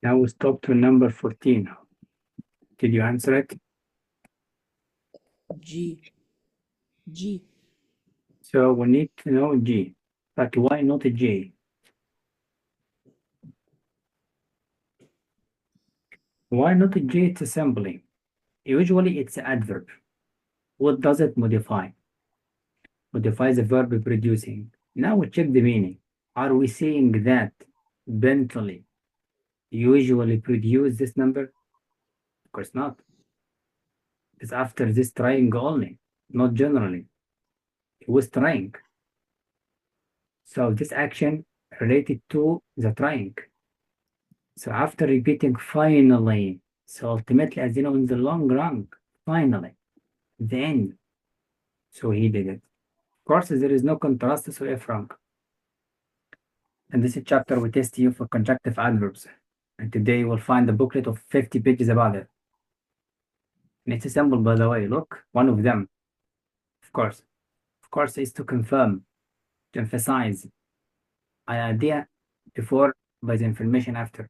Now we stop to number 14. Did you answer it? G. So we need to know G, but why not J? Why not J? It's assembly. Usually it's adverb. What does it modify? Modifies the verb producing. Now we check the meaning. Are we saying that Bentley usually produce this number? Of course not. It's after this trying only, not generally. It was trying. So this action related to the trying. So after repeating finally, so ultimately, as you know, in the long run, finally, the end. So he did it. Of course, there is no contrast, so F wrong. In this chapter, we test you for conjunctive adverbs. And today you will find a booklet of 50 pages about it. And it's a symbol, by the way. Look, one of them, of course, is to confirm, to emphasize an idea before by the information after.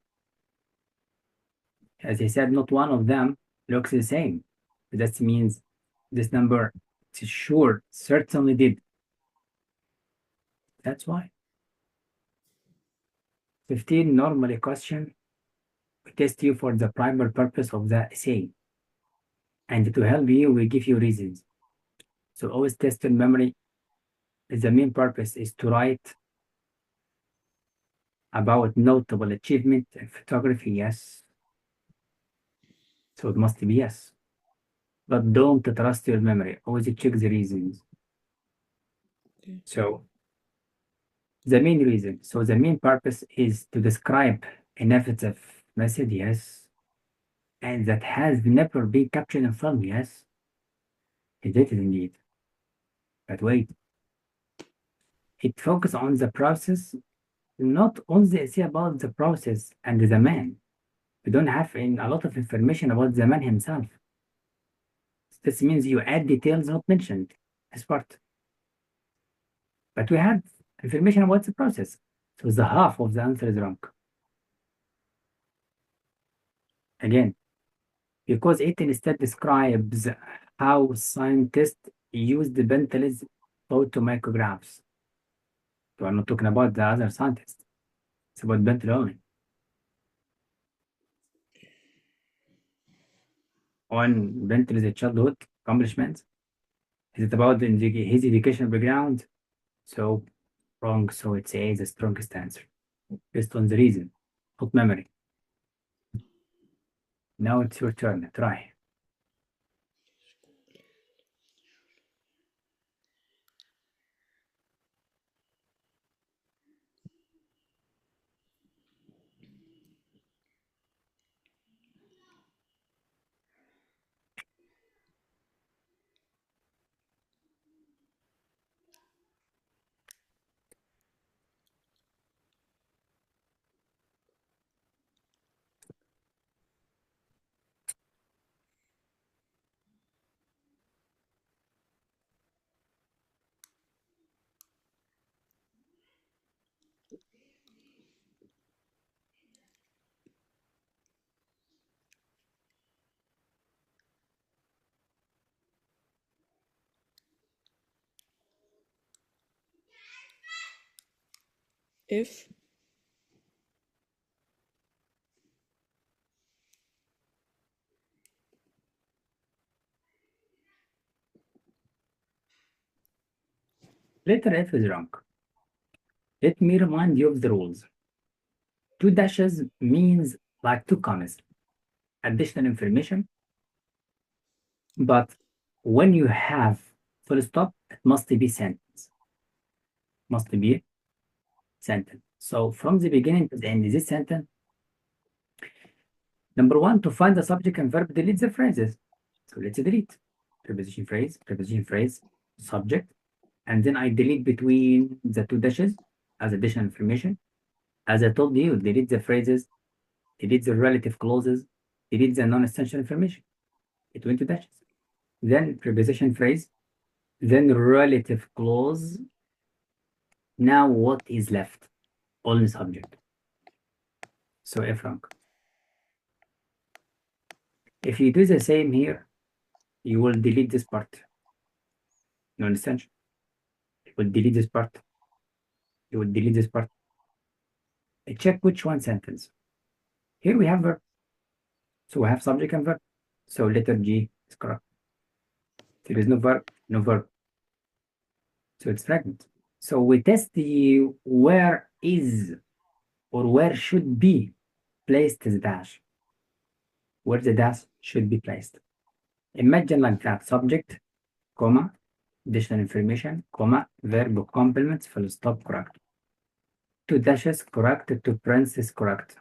As I said, not one of them looks the same. That means this number, it's sure, certainly did. That's why. 15, normally question. We test you for the primary purpose of the essay. And to help you, we give you reasons. So always test in memory. The main purpose is to write about notable achievement in photography, yes. So it must be yes. But don't trust your memory. Always check the reasons. Okay. So the main reason. So the main purpose is to describe innovative method, yes. And that has never been captured in film, yes. It did indeed. But wait. It focuses on the process, not only say about the process and the man. We don't have a lot of information about the man himself. This means you add details not mentioned as part. But we have information about the process. So the half of the answer is wrong. Again, because it instead describes how scientists use the Bentley's photomicrographs. So I'm not talking about the other scientists. It's about Bentley only. On Bentley's childhood accomplishments. Is it about his educational background? So wrong. So it's A, the strongest answer. Based on the reason, not memory. Now it's your turn. Try. If Letter F is wrong. Let me remind you of the rules. 2 dashes means like 2 commas, additional information. But when you have full stop, it must be sentence. Must be sentence. So from the beginning to the end, this sentence. Number 1, to find the subject and verb, delete the phrases. So let's delete preposition, phrase, subject, and then I delete between the 2 dashes as additional information. As I told you, delete the phrases, delete the relative clauses, delete the non-essential information between 2 dashes. Then preposition phrase, then relative clause. Now what is left? Only subject. So F wrong. If you do the same here, you will delete this part. You understand? You will delete this part. You will delete this part. Check which one sentence. Here we have verb. So we have subject and verb. So letter G is correct. There is no verb, no verb. So it's fragment. So we test the where is or where should be placed the dash. Where the dash should be placed. Imagine like that, subject, comma, additional information, comma, verb complements, full stop, correct. Two dashes, correct. Two parentheses, correct.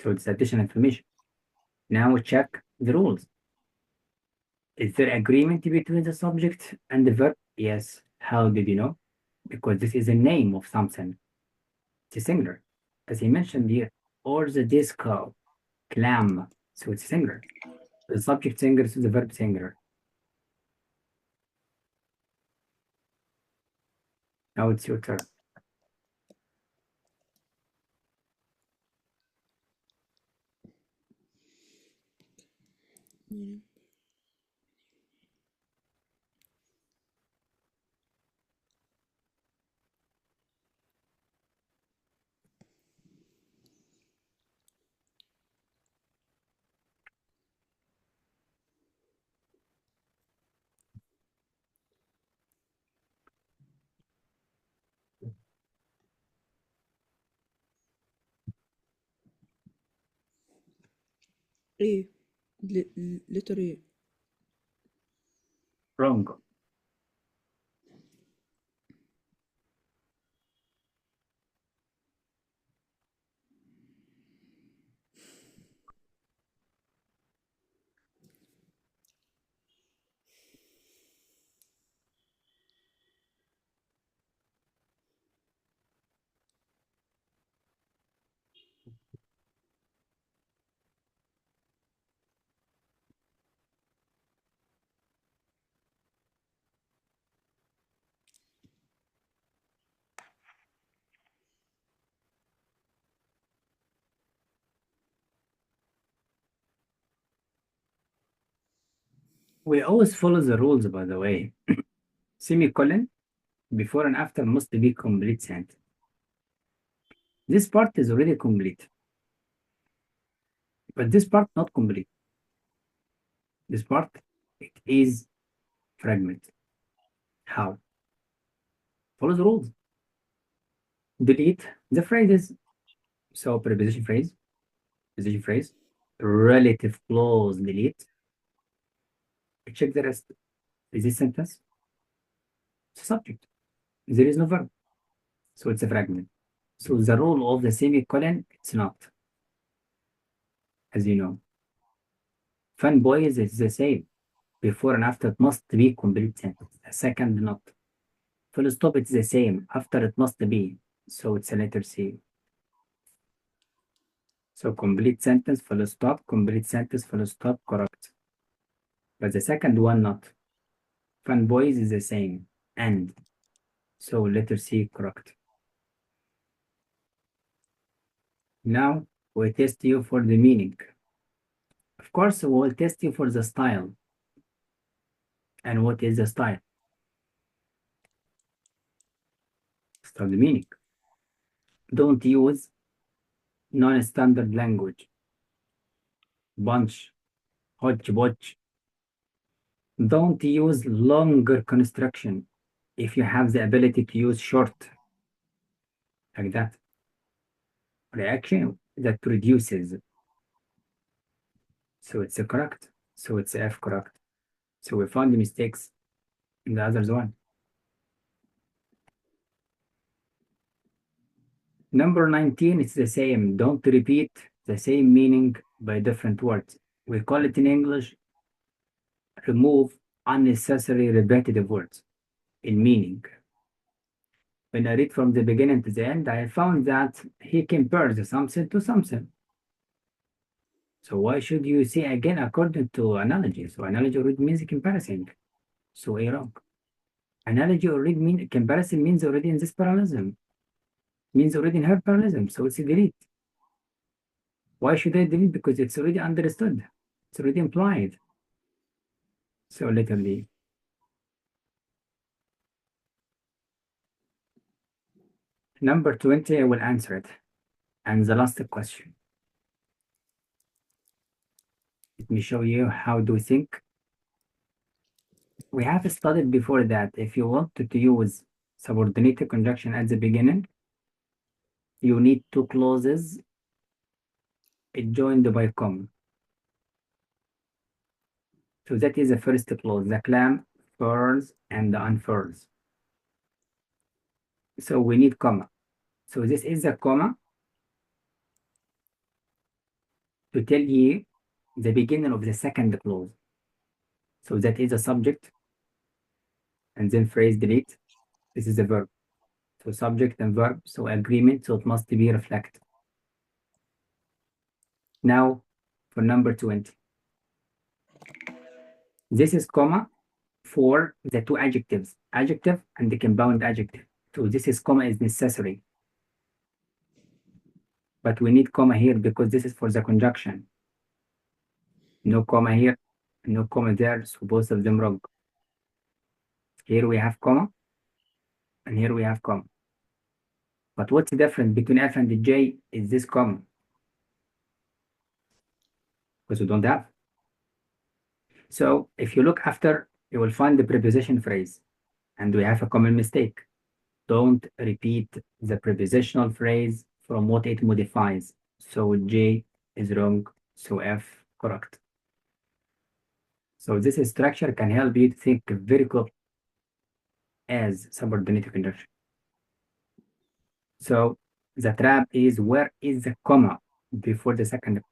So it's additional information. Now we check the rules. Is there agreement between the subject and the verb? Yes. How did you know? Because this is a name of something. It's a singular. As he mentioned here, or the disco, clam. So it's singular. The subject singular, so the verb singular. Now it's your turn. A. Letter A. Wrong. We always follow the rules, by the way. Semicolon, before and after must be complete sentence. This part is already complete. But this part not complete. This part, it is fragment. How? Follow the rules. Delete the phrases. So preposition phrase, position phrase, relative clause, delete. Check the rest. Is this sentence? It's a subject. There is no verb. So it's a fragment. So the rule of the semicolon, it's not. As you know. Fanboys is the same. Before and after it must be complete sentence. A second not. Full stop, it's the same. After it must be. So it's a letter C. So complete sentence, full stop, complete sentence, full stop, correct. But the second one not. Fanboys is the same. And. So letter C, correct. Now we test you for the meaning. Of course, we will test you for the style. And what is the style? Start the meaning. Don't use non-standard language. Bunch, hodgepodge. Don't use longer construction if you have the ability to use short, like that. Reaction that produces. So it's a correct. So it's F correct. So we found the mistakes in the others one. Number 19, it's the same. Don't repeat the same meaning by different words. We call it in English, remove unnecessary repetitive words in meaning. When I read from the beginning to the end, I found that he compares something to something. So why should you say again according to analogy? So analogy already means comparison. So A wrong. Analogy already means comparison means already in this parallelism. Means already in her parallelism. So it's a delete. Why should I delete? Because it's already understood. It's already implied. So letter D. Number 20, I will answer it. And the last question. Let me show you how do we think. We have studied before that if you wanted to use subordinated conjunction at the beginning, you need two clauses joined by comma. So that is the first clause, the clam furs and the unfurs. So we need comma. So this is a comma to tell you the beginning of the second clause. So that is a subject and then phrase delete. This is a verb. So subject and verb, so agreement, so it must be reflected. Now for number 20. This is comma for the two adjectives, adjective and the compound adjective. So this is comma is necessary. But we need comma here because this is for the conjunction. No comma here, no comma there, so both of them wrong. Here we have comma, and here we have comma. But what's the difference between F and the J is this comma. Because we don't have. So if you look after, you will find the preposition phrase. And we have a common mistake. Don't repeat the prepositional phrase from what it modifies. So J is wrong, so F correct. So this structure can help you to think very quickly as subordinated conjunction. So the trap is where is the comma before the second.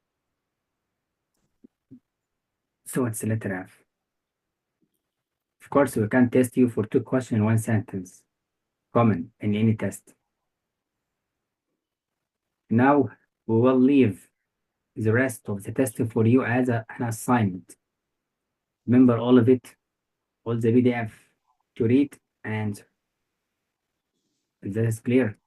So it's letter F. Of course, we can test you for 2 questions in 1 sentence. Common in any test. Now we will leave the rest of the test for you as an assignment. Remember all of it, all the PDF to read and answer. Is that clear?